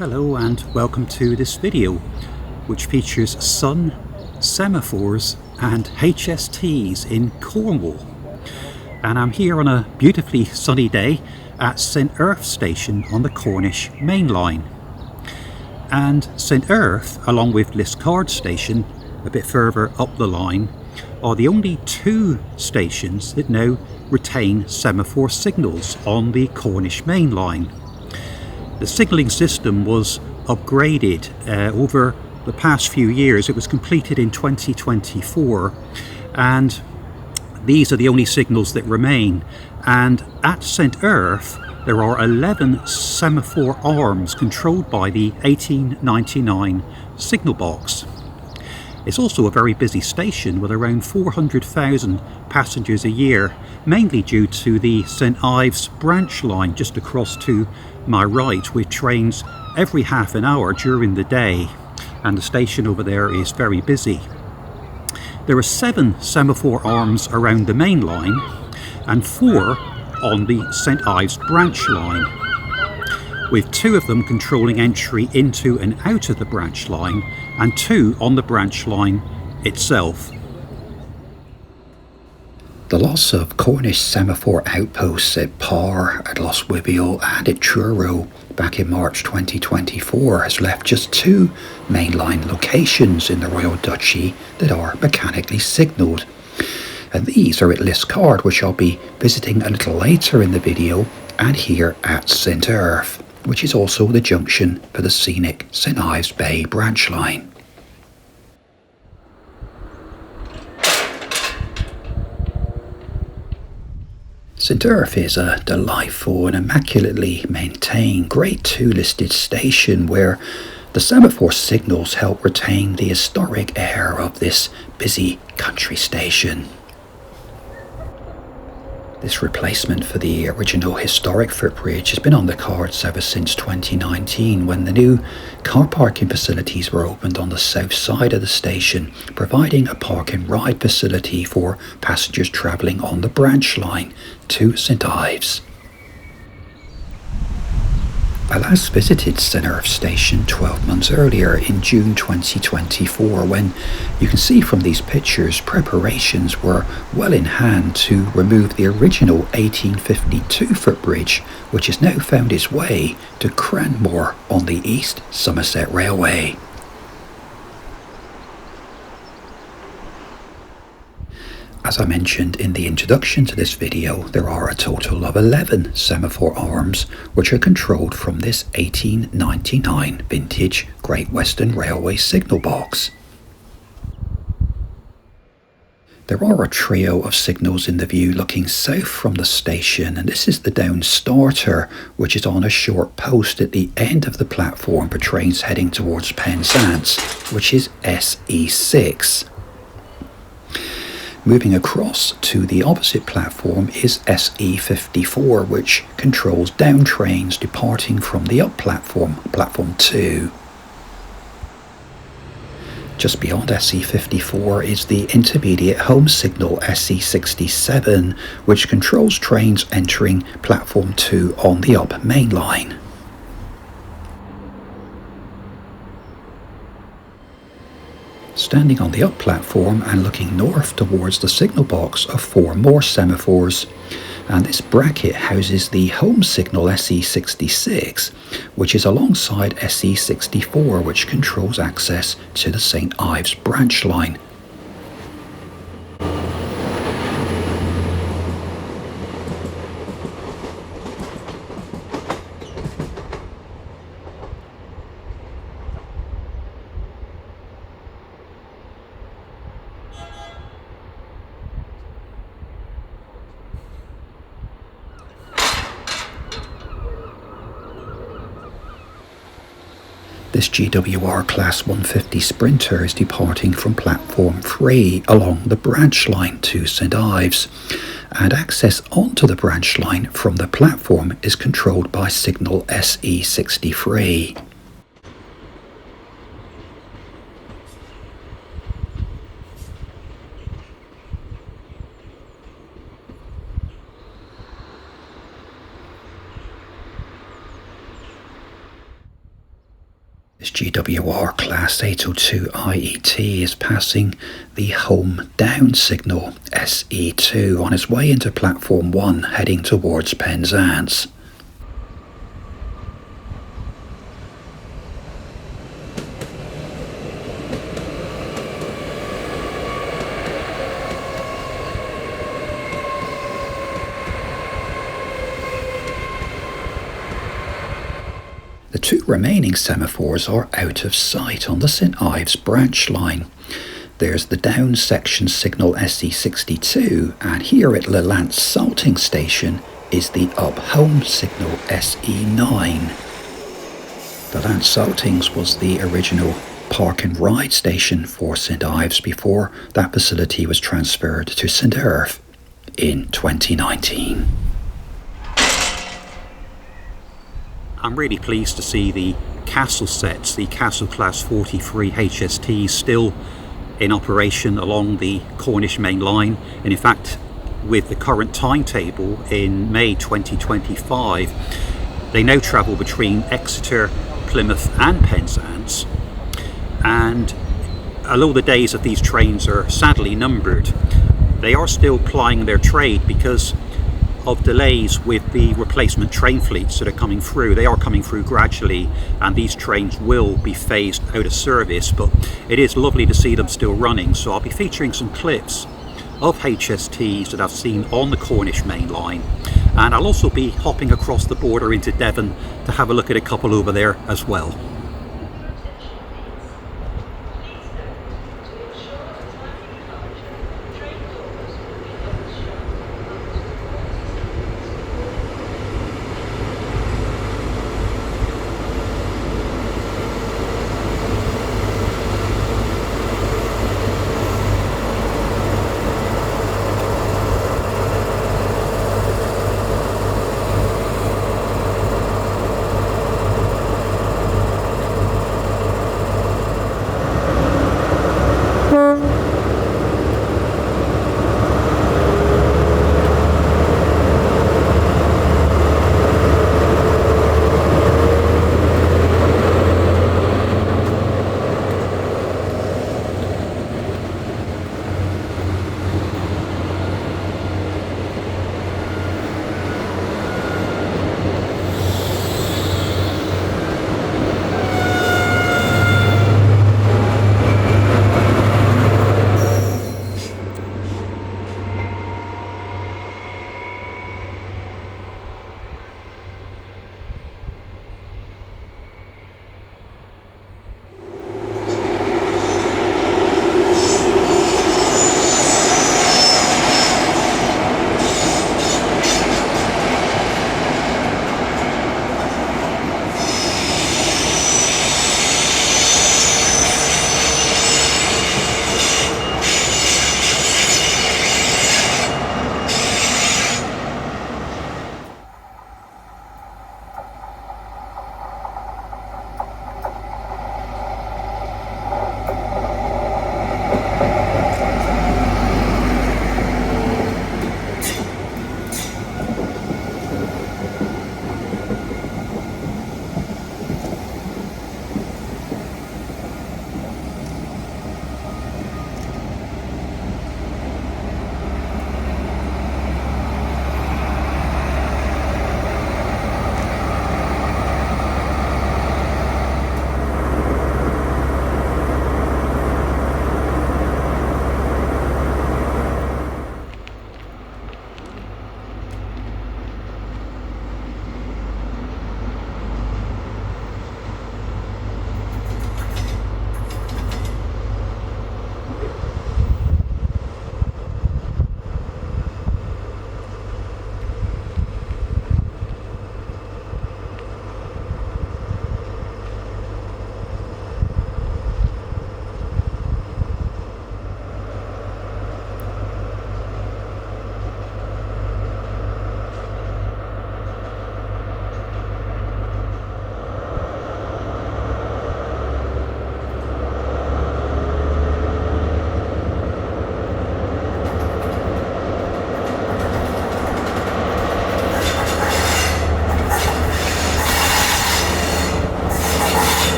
Hello and welcome to this video which features sun, semaphores and HSTs in Cornwall. And I'm here on a beautifully sunny day at St Erth Station on the Cornish main line. And St Erth, along with Liskeard Station a bit further up the line, are the only two stations that now retain semaphore signals on the Cornish main line. The signalling system was upgraded over the past few years. It was completed in 2024, and these are the only signals that remain. And at St Erth there are 11 semaphore arms controlled by the 1899 signal box. It's also a very busy station with around 400,000 passengers a year, mainly due to the St Ives branch line just across to my right, with trains every half an hour during the day, and the station over there is very busy. There are 7 semaphore arms around the main line and 4 on the St Ives branch line, with 2 of them controlling entry into and out of the branch line and 2 on the branch line itself. The loss of Cornish semaphore outposts at Par, at Lostwithiel and at Truro back in March 2024 has left just 2 mainline locations in the Royal Duchy that are mechanically signalled. And these are at Liskeard, which I'll be visiting a little later in the video, and here at St Erth, which is also the junction for the scenic St Ives Bay branch line. St Erth is a delightful and immaculately maintained Grade 2 listed station where the semaphore signals help retain the historic air of this busy country station. This replacement for the original historic footbridge has been on the cards ever since 2019, when the new car parking facilities were opened on the south side of the station, providing a park and ride facility for passengers travelling on the branch line to St Ives. I last visited St Erth Station 12 months earlier in June 2024, when you can see from these pictures preparations were well in hand to remove the original 1852 footbridge, which has now found its way to Cornwall on the East Somerset Railway. As I mentioned in the introduction to this video, there are a total of 11 semaphore arms which are controlled from this 1899 vintage Great Western Railway signal box. There are a trio of signals in the view looking south from the station, and this is the down starter, which is on a short post at the end of the platform for trains heading towards Penzance, which is SE6. Moving across to the opposite platform is SE54, which controls down trains departing from the up platform, platform 2. Just beyond SE54 is the intermediate home signal SE67, which controls trains entering platform 2 on the up main line. Standing on the up platform and looking north towards the signal box are 4 more semaphores, and this bracket houses the home signal SE66, which is alongside SE64, which controls access to the St Ives branch line. This GWR Class 150 Sprinter is departing from platform 3 along the branch line to St Ives, and access onto the branch line from the platform is controlled by signal SE63. This GWR Class 802 IET is passing the home down signal SE2 on its way into platform 1 heading towards Penzance. The two remaining semaphores are out of sight on the St Ives branch line. There's the down section signal SE62, and here at Lelant Salting Station is the up home signal SE9. Lelant Saltings was the original park and ride station for St Ives before that facility was transferred to St Erth in 2019. I'm really pleased to see the castle sets, the Castle Class 43 HSTs, still in operation along the Cornish main line. And in fact, with the current timetable in May 2025, they now travel between Exeter, Plymouth and Penzance. And although the days of these trains are sadly numbered, they are still plying their trade because of delays with the replacement train fleets that are coming through. They are coming through gradually, and these trains will be phased out of service, but it is lovely to see them still running. So I'll be featuring some clips of HSTs that I've seen on the Cornish main line, and I'll also be hopping across the border into Devon to have a look at a couple over there as well.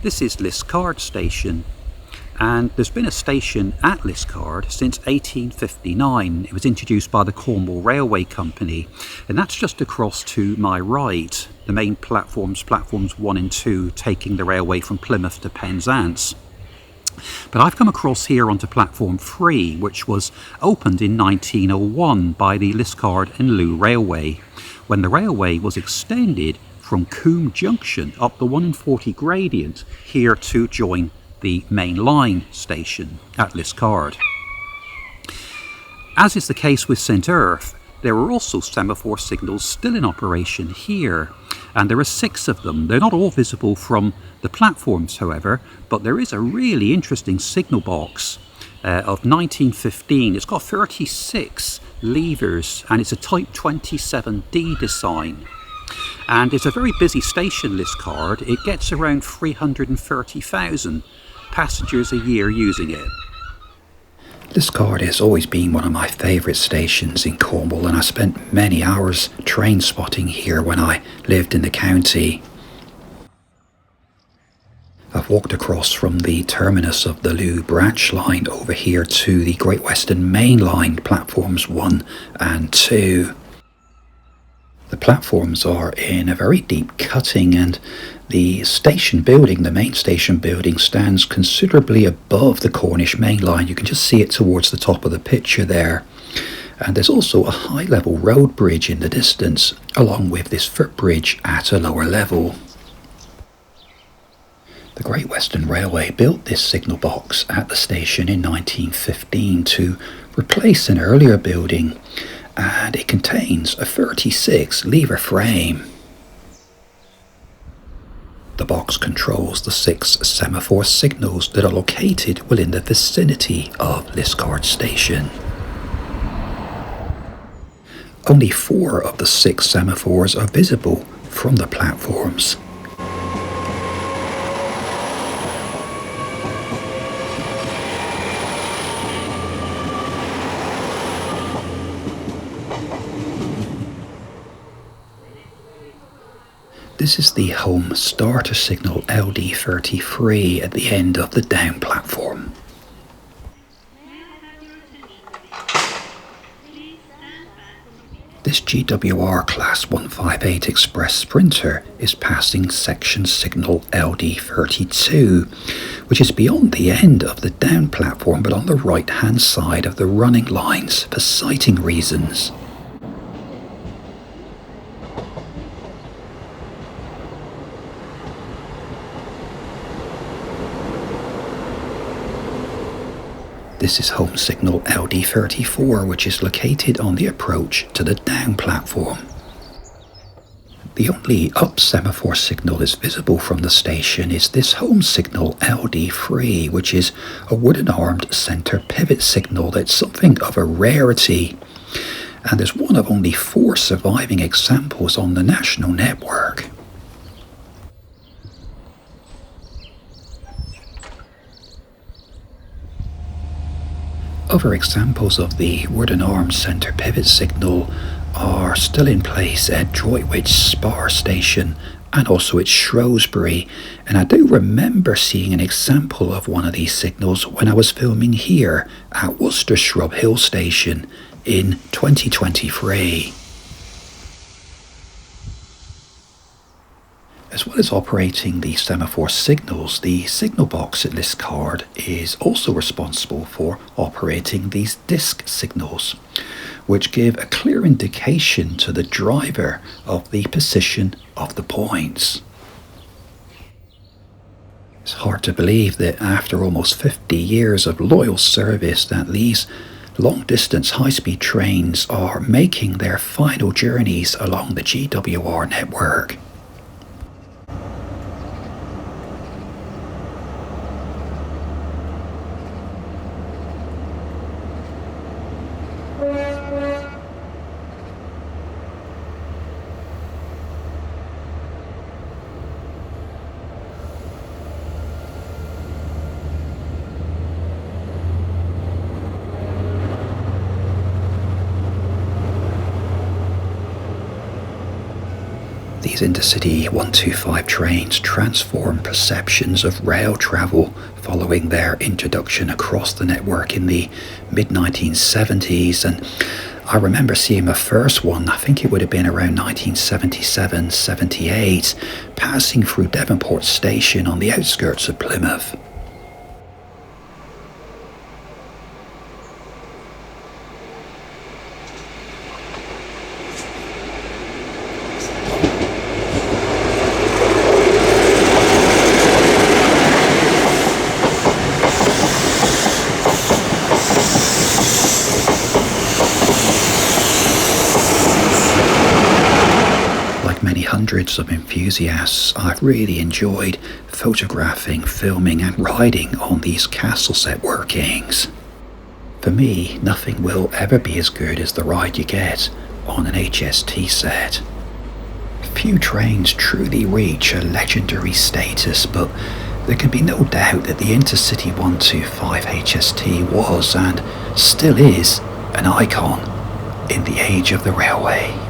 This is Liskeard Station, and there's been a station at Liskeard since 1859. It was introduced by the Cornwall Railway Company, and that's just across to my right. The main platforms 1 and 2, taking the railway from Plymouth to Penzance. But I've come across here onto platform 3, which was opened in 1901 by the Liskeard and Loo Railway, when the railway was extended from Coombe Junction up the 1 in 40 gradient here to join the main line station at Liskeard. As is the case with St Erth, there are also semaphore signals still in operation here, and there are 6 of them. They're not all visible from the platforms, however, but there is a really interesting signal box of 1915. It's got 36 levers, and it's a Type 27D design. And it's a very busy station, Liskeard. It gets around 330,000 passengers a year using it. Liskeard has always been one of my favourite stations in Cornwall, and I spent many hours train spotting here when I lived in the county. I've walked across from the terminus of the Loo branch line over here to the Great Western Main Line platforms 1 and 2. The platforms are in a very deep cutting, and the station building, the main station building, stands considerably above the Cornish main line. You can just see it towards the top of the picture there. And there's also a high level road bridge in the distance, along with this footbridge at a lower level. The Great Western Railway built this signal box at the station in 1915 to replace an earlier building, and it contains a 36 lever frame. The box controls the 6 semaphore signals that are located within the vicinity of Liskeard Station. Only 4 of the 6 semaphores are visible from the platforms. This is the home starter signal LD33 at the end of the down platform. This GWR Class 158 Express Sprinter is passing section signal LD32, which is beyond the end of the down platform but on the right hand side of the running lines for sighting reasons. This is home signal LD34, which is located on the approach to the down platform. The only up semaphore signal that's visible from the station is this home signal LD3, which is a wooden armed centre pivot signal that's something of a rarity, and is one of only 4 surviving examples on the national network. Other examples of the wooden armed centre pivot signal are still in place at Droitwich Spar Station and also at Shrewsbury, and I do remember seeing an example of one of these signals when I was filming here at Worcester Shrub Hill Station in 2023. As well as operating the semaphore signals, the signal box at Liskeard is also responsible for operating these disc signals, which give a clear indication to the driver of the position of the points. It's hard to believe that after almost 50 years of loyal service that these long-distance high-speed trains are making their final journeys along the GWR network. these Intercity 125 trains transformed perceptions of rail travel following their introduction across the network in the mid-1970s. And I remember seeing my first one, I think it would have been around 1977-78, passing through Devonport Station on the outskirts of Plymouth. Hundreds of enthusiasts, I've really enjoyed photographing, filming and riding on these castle set workings. For me, nothing will ever be as good as the ride you get on an HST set. Few trains truly reach a legendary status, but there can be no doubt that the Intercity 125 HST was and still is an icon in the age of the railway.